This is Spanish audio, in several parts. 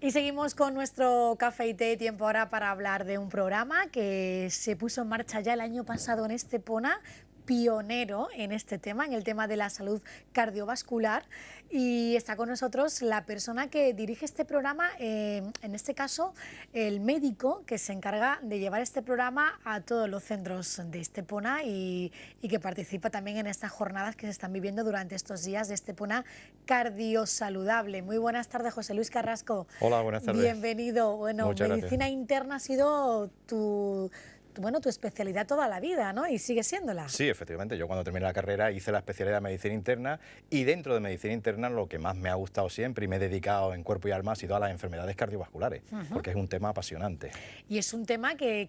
Y seguimos con nuestro café y té, tiempo ahora para hablar de un programa que se puso en marcha ya el año pasado en Estepona, pionero en este tema, en el tema de la salud cardiovascular, y está con nosotros la persona que dirige este programa, en este caso el médico que se encarga de llevar este programa a todos los centros de Estepona y que participa también en estas jornadas que se están viviendo durante estos días de Estepona Cardiosaludable. Muy buenas tardes, José Luis Carrasco. Hola, buenas tardes. Bienvenido. Bueno, Muchas medicina gracias. interna ha sido tu especialidad toda la vida, ¿no? Y sigue siéndola. Sí, efectivamente, yo cuando terminé la carrera hice la especialidad de medicina interna y dentro de medicina interna lo que más me ha gustado siempre y me he dedicado en cuerpo y alma ha sido a las enfermedades cardiovasculares, porque es un tema apasionante. Y es un tema que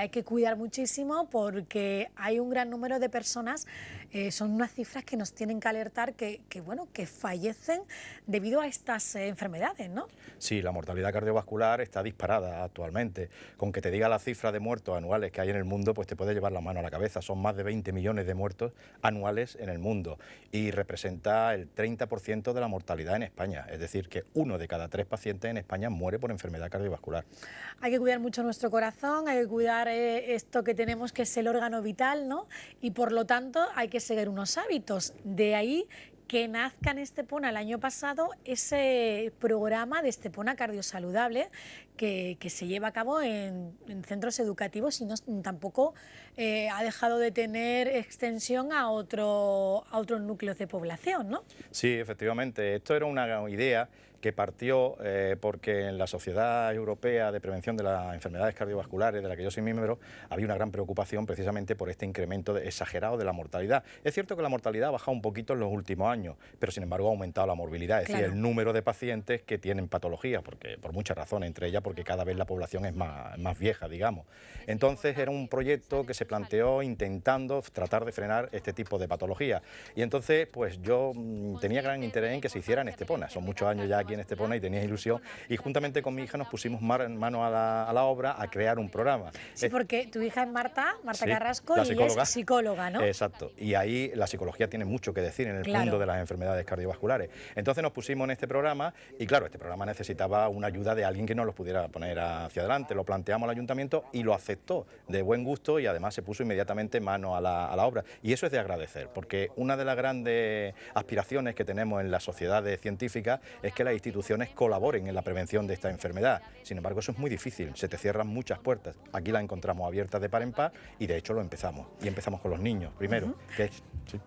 hay que cuidar muchísimo porque hay un gran número de personas, son unas cifras que nos tienen que alertar que fallecen debido a estas enfermedades, ¿no? Sí, la mortalidad cardiovascular está disparada actualmente. Con que te diga la cifra de muertos anuales que hay en el mundo, pues te puede llevar la mano a la cabeza. Son más de 20 millones de muertos anuales en el mundo y representa el 30% de la mortalidad en España. Es decir, que 1 de cada 3 pacientes en España muere por enfermedad cardiovascular. Hay que cuidar mucho nuestro corazón, hay que cuidar esto que tenemos, que es el órgano vital, ¿no? Y por lo tanto hay que seguir unos hábitos. De ahí que nazca en Estepona el año pasado ese programa de Estepona Cardiosaludable que se lleva a cabo en centros educativos y tampoco ha dejado de tener extensión a otros núcleos de población, ¿no? Sí, efectivamente, esto era una idea que partió porque en la Sociedad Europea de Prevención de las Enfermedades Cardiovasculares, de la que yo soy miembro, había una gran preocupación precisamente por este incremento exagerado de la mortalidad. Es cierto que la mortalidad ha bajado un poquito en los últimos años, pero sin embargo ha aumentado la morbilidad, es decir, el número de pacientes que tienen patologías, porque por muchas razones, entre ellas porque cada vez la población es más vieja, digamos. Entonces era un proyecto que se planteó intentando tratar de frenar este tipo de patologías. Y entonces pues yo tenía gran interés en que se hiciera en Estepona. Son muchos años ya aquí en Estepona y tenía ilusión, y juntamente con mi hija nos pusimos mano a la obra a crear un programa. Sí, porque tu hija es Marta Sí, Carrasco, la y ella es psicóloga, ¿no? Exacto, y ahí la psicología tiene mucho que decir en el mundo de las enfermedades cardiovasculares. Entonces nos pusimos en este programa y claro, este programa necesitaba una ayuda de alguien que nos lo pudiera poner hacia adelante. Lo planteamos al ayuntamiento y lo aceptó de buen gusto, y además se puso inmediatamente mano a la obra. Y eso es de agradecer, porque una de las grandes aspiraciones que tenemos en las sociedades científicas es que las instituciones colaboren en la prevención de esta enfermedad. Sin embargo, eso es muy difícil, se te cierran muchas puertas. Aquí las encontramos abiertas de par en par y de hecho lo empezamos. Y empezamos con los niños primero. Sí.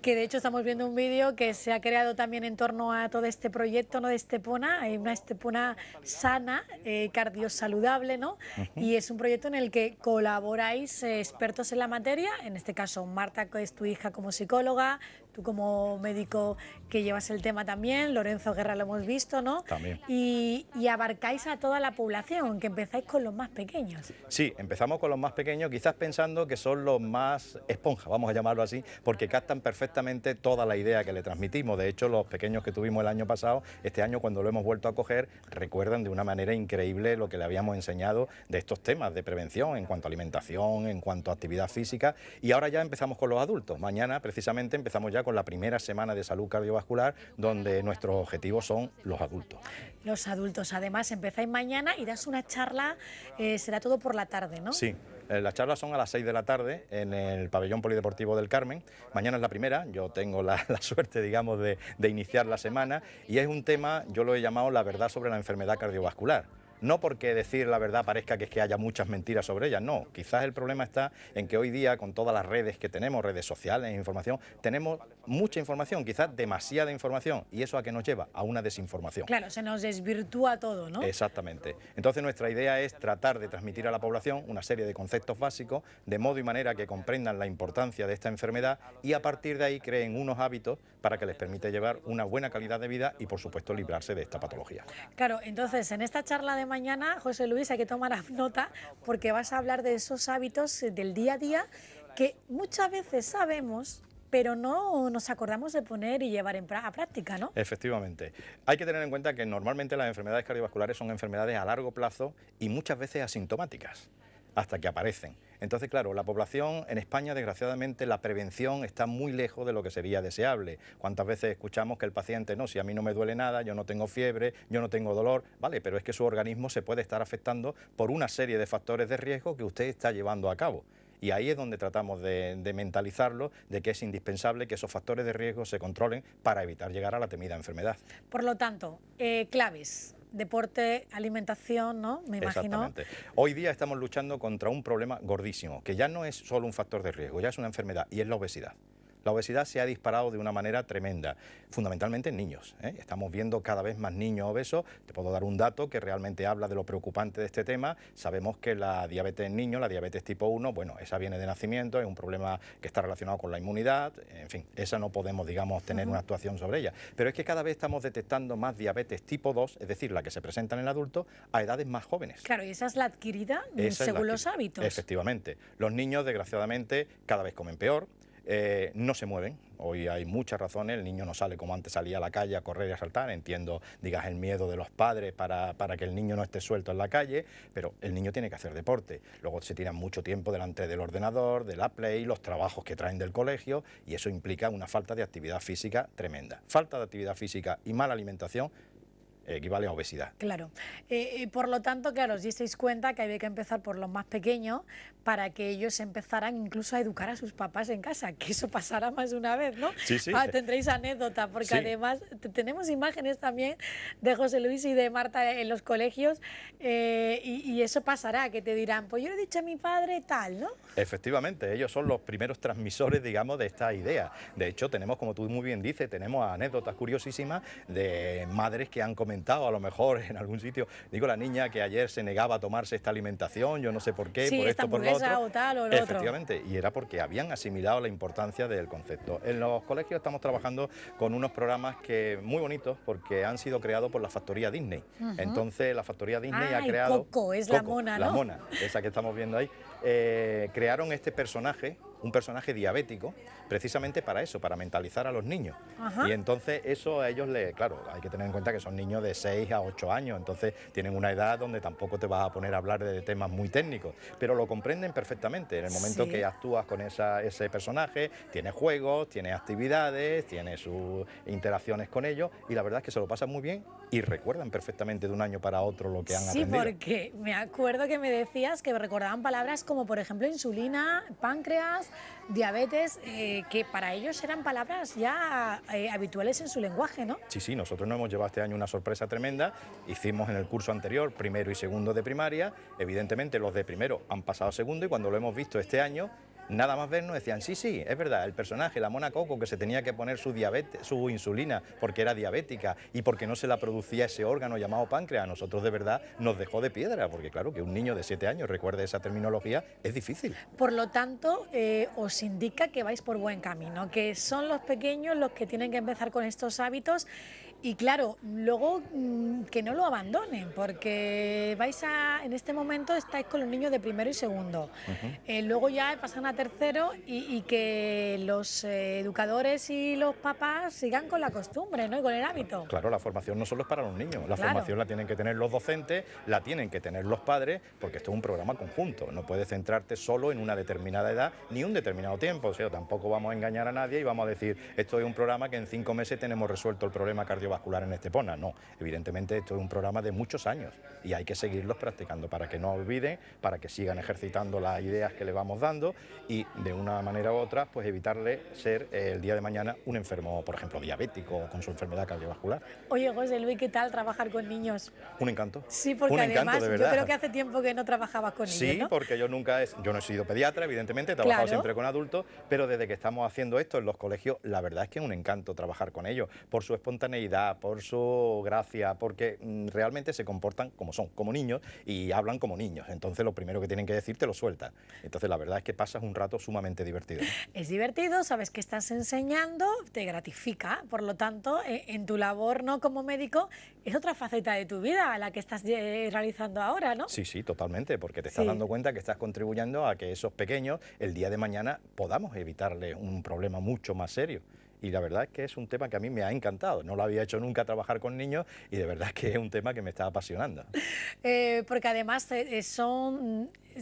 Que de hecho estamos viendo un vídeo que se ha creado también en torno a todo este proyecto, ¿no?, de Estepona, una Estepona sana, cardiosaludable, ¿no? Y es un proyecto en el que colaboráis expertos en la materia, en este caso Marta, que es tu hija, como psicóloga, tú como médico que llevas el tema también, Lorenzo Guerra lo hemos visto, ¿no? También. Y abarcáis a toda la población, que empezáis con los más pequeños. Sí, empezamos con los más pequeños, quizás pensando que son los más esponja, vamos a llamarlo así, porque captan perfectamente toda la idea que le transmitimos. De hecho, los pequeños que tuvimos el año pasado, este año cuando lo hemos vuelto a coger, recuerdan de una manera increíble lo que le habíamos enseñado de estos temas de prevención en cuanto a alimentación, en cuanto a actividad física, y ahora ya empezamos con los adultos. Mañana precisamente empezamos ya con la primera semana de salud cardiovascular, donde nuestros objetivos son los adultos. Los adultos, además, empezáis mañana y das una charla, será todo por la tarde, ¿no? Sí, las charlas son a las 6 de la tarde en el pabellón polideportivo del Carmen. Mañana es la primera, yo tengo la suerte, digamos, de iniciar la semana, y es un tema, yo lo he llamado la verdad sobre la enfermedad cardiovascular. No porque decir la verdad parezca que es que haya muchas mentiras sobre ella, no. Quizás el problema está en que hoy día, con todas las redes que tenemos, redes sociales, información, tenemos mucha información, quizás demasiada información, y eso a qué nos lleva, a una desinformación. Claro, se nos desvirtúa todo, ¿no? Exactamente. Entonces nuestra idea es tratar de transmitir a la población una serie de conceptos básicos, de modo y manera que comprendan la importancia de esta enfermedad y a partir de ahí creen unos hábitos para que les permita llevar una buena calidad de vida y, por supuesto, librarse de esta patología. Claro, entonces en esta charla de mañana, José Luis, hay que tomar nota porque vas a hablar de esos hábitos del día a día que muchas veces sabemos, pero no nos acordamos de poner y llevar a práctica, ¿no? Efectivamente. Hay que tener en cuenta que normalmente las enfermedades cardiovasculares son enfermedades a largo plazo y muchas veces asintomáticas, hasta que aparecen. Entonces, claro, la población en España, desgraciadamente, la prevención está muy lejos de lo que sería deseable. ¿Cuántas veces escuchamos que el paciente, no, si a mí no me duele nada, yo no tengo fiebre, yo no tengo dolor, vale, pero es que su organismo se puede estar afectando por una serie de factores de riesgo que usted está llevando a cabo? Y ahí es donde tratamos de mentalizarlo, de que es indispensable que esos factores de riesgo se controlen para evitar llegar a la temida enfermedad. Por lo tanto, claves, deporte, alimentación, ¿no? Me imagino. Exactamente. Hoy día estamos luchando contra un problema gordísimo, que ya no es solo un factor de riesgo, ya es una enfermedad, y es la obesidad. La obesidad se ha disparado de una manera tremenda, fundamentalmente en niños, ¿eh? Estamos viendo cada vez más niños obesos. Te puedo dar un dato que realmente habla de lo preocupante de este tema. Sabemos que la diabetes en niños, la diabetes tipo 1, bueno, esa viene de nacimiento, es un problema que está relacionado con la inmunidad, en fin, esa no podemos, digamos, tener una actuación sobre ella. Pero es que cada vez estamos detectando más diabetes tipo 2, es decir, la que se presenta en el adulto, a edades más jóvenes. Claro, y esa es la adquirida según los hábitos. Efectivamente. Los niños, desgraciadamente, cada vez comen peor. No se mueven. Hoy hay muchas razones, el niño no sale como antes salía a la calle a correr y a saltar. Entiendo, digas, el miedo de los padres para que el niño no esté suelto en la calle, pero el niño tiene que hacer deporte. Luego se tiran mucho tiempo delante del ordenador, de la Play, los trabajos que traen del colegio, y eso implica una falta de actividad física tremenda. Falta de actividad física y mala alimentación equivale a obesidad. Claro. Por lo tanto, claro, os disteis cuenta que había que empezar por los más pequeños para que ellos empezaran incluso a educar a sus papás en casa, que eso pasará más de una vez, ¿no? Sí, sí. Tendréis anécdota, porque sí. Además tenemos imágenes también de José Luis y de Marta en los colegios, y eso pasará, que te dirán, pues yo le he dicho a mi padre tal, ¿no? Efectivamente, ellos son los primeros transmisores, digamos, de esta idea. De hecho, tenemos, como tú muy bien dices, tenemos anécdotas curiosísimas de madres que han comentado, a lo mejor en algún sitio, digo, la niña que ayer se negaba a tomarse esta alimentación, yo no sé por qué, sí, por esto, por lo otro. O tal, o lo Efectivamente, y era porque habían asimilado la importancia del concepto. En los colegios estamos trabajando con unos programas que muy bonitos, porque han sido creados por la factoría Disney. Entonces, la factoría Disney ha creado... Coco, es la mona, ¿no? La mona, esa que estamos viendo ahí. Crearon este personaje, un personaje diabético, precisamente para eso, para mentalizar a los niños. Y entonces eso a ellos, claro, hay que tener en cuenta que son niños de 6 a 8 años, entonces tienen una edad donde tampoco te vas a poner a hablar de temas muy técnicos, pero lo comprenden perfectamente. En el momento que actúas con ese personaje, tiene juegos, tiene actividades, tiene sus interacciones con ellos, y la verdad es que se lo pasan muy bien y recuerdan perfectamente de un año para otro lo que han aprendido. Sí, porque me acuerdo que me decías que recordaban palabras como, por ejemplo, insulina, páncreas, diabetes, que para ellos eran palabras ya habituales en su lenguaje, ¿no? Sí, sí, nosotros nos hemos llevado este año una sorpresa tremenda. Hicimos en el curso anterior primero y segundo de primaria. Evidentemente los de primero han pasado a segundo, y cuando lo hemos visto este año, nada más vernos decían, sí, sí, es verdad, el personaje, la mona Coco, que se tenía que poner su insulina porque era diabética y porque no se la producía ese órgano llamado páncreas, a nosotros de verdad nos dejó de piedra, porque claro, que un niño de 7 años recuerde esa terminología es difícil. Por lo tanto, os indica que vais por buen camino, que son los pequeños los que tienen que empezar con estos hábitos. Y claro, luego que no lo abandonen, porque en este momento estáis con los niños de primero y segundo. Luego ya pasan a tercero, y que los educadores y los papás sigan con la costumbre, ¿no? Y con el hábito. Claro, la formación no solo es para los niños, la formación la tienen que tener los docentes, la tienen que tener los padres, porque esto es un programa conjunto. No puedes centrarte solo en una determinada edad ni un determinado tiempo. O sea, tampoco vamos a engañar a nadie y vamos a decir, esto es un programa que en 5 meses tenemos resuelto el problema cardiovascular en Estepona. No, evidentemente esto es un programa de muchos años y hay que seguirlos practicando para que no olviden, para que sigan ejercitando las ideas que le vamos dando, y de una manera u otra pues evitarle ser el día de mañana un enfermo, por ejemplo, diabético o con su enfermedad cardiovascular. Oye, José Luis, ¿qué tal trabajar con niños? Un encanto. Sí, porque un además encanto, de verdad. Yo creo que hace tiempo que no trabajabas con niños, ¿no? Sí, porque yo no he sido pediatra, evidentemente, he trabajado siempre con adultos, pero desde que estamos haciendo esto en los colegios, la verdad es que es un encanto trabajar con ellos, por su espontaneidad, por su gracia, porque realmente se comportan como son, como niños, y hablan como niños. Entonces lo primero que tienen que decir te lo sueltan. Entonces la verdad es que pasas un rato sumamente divertido. Es divertido, sabes que estás enseñando, te gratifica. Por lo tanto, en tu labor, ¿no?, como médico, es otra faceta de tu vida a la que estás realizando ahora, ¿no? Sí, sí, totalmente, porque te estás dando cuenta que estás contribuyendo a que esos pequeños el día de mañana podamos evitarles un problema mucho más serio. y la verdad es que es un tema que a mí me ha encantado. No lo había hecho nunca trabajar con niños y de verdad es que es un tema que me está apasionando. Porque además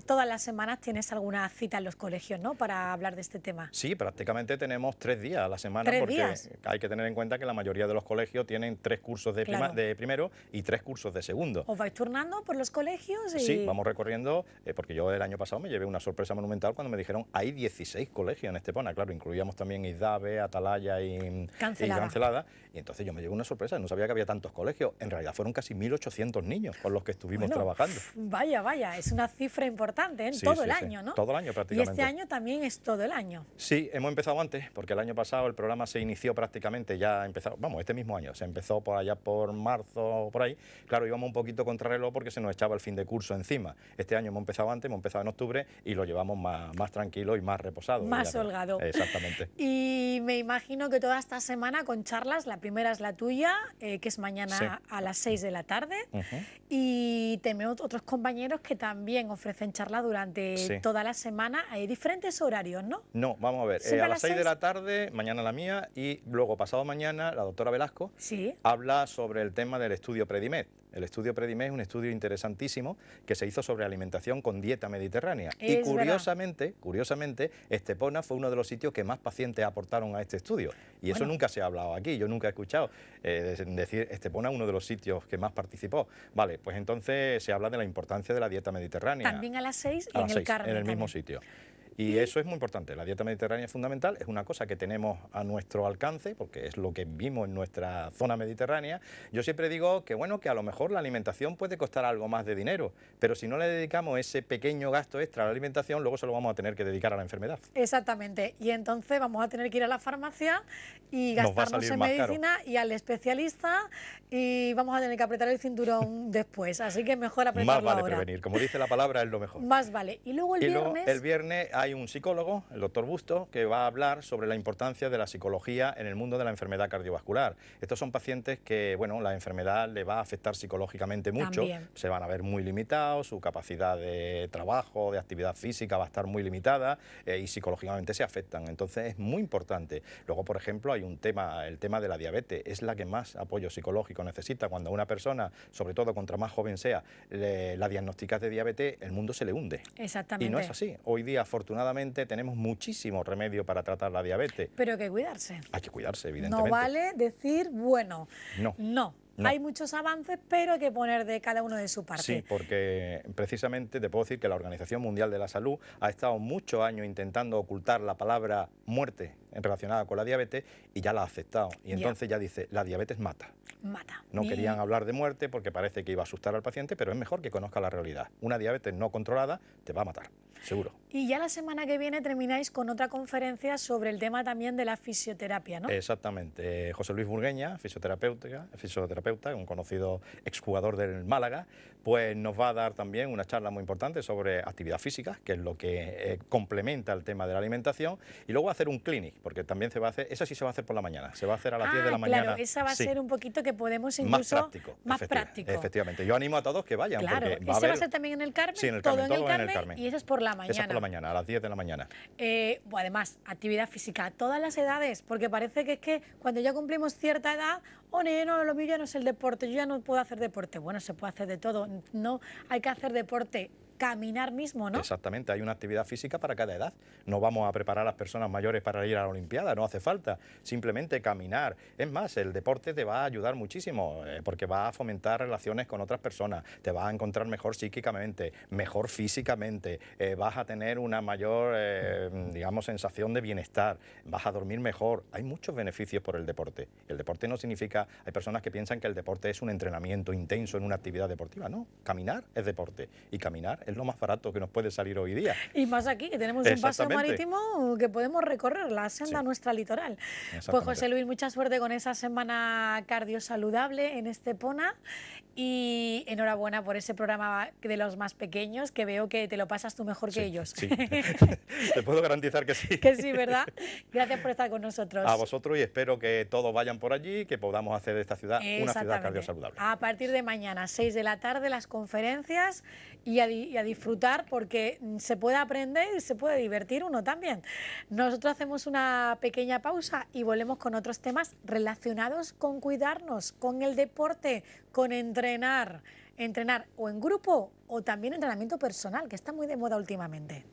todas las semanas tienes alguna cita en los colegios, ¿no?, para hablar de este tema. Sí, prácticamente tenemos 3 días a la semana, ¿3 porque días? hay que tener en cuenta que la mayoría de los colegios tienen 3 cursos de, Claro. de primero y 3 cursos de segundo. ¿Os vais turnando por los colegios? Sí, vamos recorriendo, porque yo el año pasado me llevé una sorpresa monumental cuando me dijeron hay 16 colegios en Estepona. Claro, incluíamos también Isdave, Atalaya y Cancelada. Y entonces yo me llevé una sorpresa, no sabía que había tantos colegios. En realidad fueron casi 1.800 niños con los que estuvimos trabajando. Vaya, es una cifra importante en todo el año, ¿no? Todo el año prácticamente. Y este año también es todo el año. Sí, hemos empezado antes, porque el año pasado el programa se inició prácticamente, ya empezó, vamos, este mismo año, se empezó por allá por marzo, por ahí. Claro, íbamos un poquito contrarreloj porque se nos echaba el fin de curso encima. Este año hemos empezado antes, hemos empezado en octubre y lo llevamos más tranquilo y más reposado. Más holgado. Exactamente. Y me imagino que toda esta semana con charlas, la primera es la tuya, que es mañana a las 6 de la tarde, y tenemos otros compañeros que también ofrecen charla durante toda la semana. Hay diferentes horarios, ¿no? No, vamos a ver, a las 6 de la tarde, mañana la mía, y luego pasado mañana la doctora Velasco habla sobre el tema del estudio Predimed. El estudio Predimed es un estudio interesantísimo que se hizo sobre alimentación con dieta mediterránea. Y curiosamente, Estepona fue uno de los sitios que más pacientes aportaron a este estudio. Y eso nunca se ha hablado aquí, yo nunca he escuchado decir Estepona uno de los sitios que más participó. Vale, pues entonces se habla de la importancia de la dieta mediterránea. También a las 6 y en el Carmen. En el mismo sitio. Y eso es muy importante, la dieta mediterránea es fundamental, es una cosa que tenemos a nuestro alcance, porque es lo que vivimos en nuestra zona mediterránea. Yo siempre digo que bueno, que a lo mejor la alimentación puede costar algo más de dinero, pero si no le dedicamos ese pequeño gasto extra a la alimentación, luego se lo vamos a tener que dedicar a la enfermedad. Exactamente, y entonces vamos a tener que ir a la farmacia y gastarnos en medicina y al especialista, y vamos a tener que apretar el cinturón después, así que mejor apretarlo ahora. Más vale prevenir, como dice la palabra, es lo mejor. Más vale. Y luego el viernes hay un psicólogo, el doctor Busto, que va a hablar sobre la importancia de la psicología en el mundo de la enfermedad cardiovascular. Estos son pacientes que, bueno, la enfermedad le va a afectar psicológicamente mucho, se van a ver muy limitados, su capacidad de trabajo, de actividad física va a estar muy limitada y psicológicamente se afectan. Entonces es muy importante. Luego, por ejemplo, hay un tema, el tema de la diabetes, es la que más apoyo psicológico necesita. Cuando una persona, sobre todo contra más joven sea, la diagnostica de diabetes, el mundo se le hunde. Exactamente. Y no es así. Hoy día, afortunadamente, tenemos muchísimos remedios para tratar la diabetes. Pero hay que cuidarse. Hay que cuidarse, evidentemente. No vale decir, bueno, no. No. Hay muchos avances, pero hay que poner de cada uno de su parte. Sí, porque precisamente te puedo decir que la Organización Mundial de la Salud ha estado muchos años intentando ocultar la palabra muerte relacionada con la diabetes y ya la ha aceptado. Y entonces ya dice, la diabetes mata. No querían hablar de muerte porque parece que iba a asustar al paciente, pero es mejor que conozca la realidad. Una diabetes no controlada te va a matar, seguro. Y ya la semana que viene termináis con otra conferencia sobre el tema también de la fisioterapia, ¿no? Exactamente. José Luis Burgueña, fisioterapeuta, un conocido exjugador del Málaga, pues nos va a dar también una charla muy importante sobre actividad física, que es lo que complementa el tema de la alimentación, y luego hacer un clinic, porque también se va a hacer, esa sí se va a hacer por la mañana, se va a hacer a las 10 de la mañana. Claro, esa va a ser un poquito que podemos incluso... Más práctico. Efectivamente. Yo animo a todos que vayan. Claro, porque va a ser también en el Carmen, sí, en el Carmen, todo en el Carmen. Y eso es por la mañana. Eso es por la mañana, a las 10 de la mañana. Además, actividad física a todas las edades, porque parece que es que cuando ya cumplimos cierta edad, no, lo mío ya no es el deporte, yo ya no puedo hacer deporte. Bueno, se puede hacer de todo, no hay que hacer deporte. Caminar mismo, ¿no? Exactamente, hay una actividad física para cada edad. No vamos a preparar a las personas mayores para ir a la Olimpiada, no hace falta. Simplemente caminar. Es más, el deporte te va a ayudar muchísimo porque va a fomentar relaciones con otras personas, te vas a encontrar mejor psíquicamente, mejor físicamente, vas a tener una mayor, digamos, sensación de bienestar, vas a dormir mejor. Hay muchos beneficios por el deporte. El deporte no significa, hay personas que piensan que el deporte es un entrenamiento intenso en una actividad deportiva. No, caminar es deporte y caminar es lo más barato que nos puede salir hoy día. Y más aquí, que tenemos un paseo marítimo que podemos recorrer, la senda nuestra litoral. Pues José Luis, mucha suerte con esa semana cardiosaludable en Estepona y enhorabuena por ese programa de los más pequeños, que veo que te lo pasas tú mejor que ellos. Sí. Te puedo garantizar que sí. Que sí, ¿verdad? Gracias por estar con nosotros. A vosotros, y espero que todos vayan por allí, que podamos hacer de esta ciudad una ciudad cardiosaludable. A partir de mañana, 6 de la tarde, las conferencias y y a disfrutar, porque se puede aprender y se puede divertir uno también. Nosotros hacemos una pequeña pausa y volvemos con otros temas relacionados con cuidarnos, con el deporte, con entrenar o en grupo o también entrenamiento personal, que está muy de moda últimamente.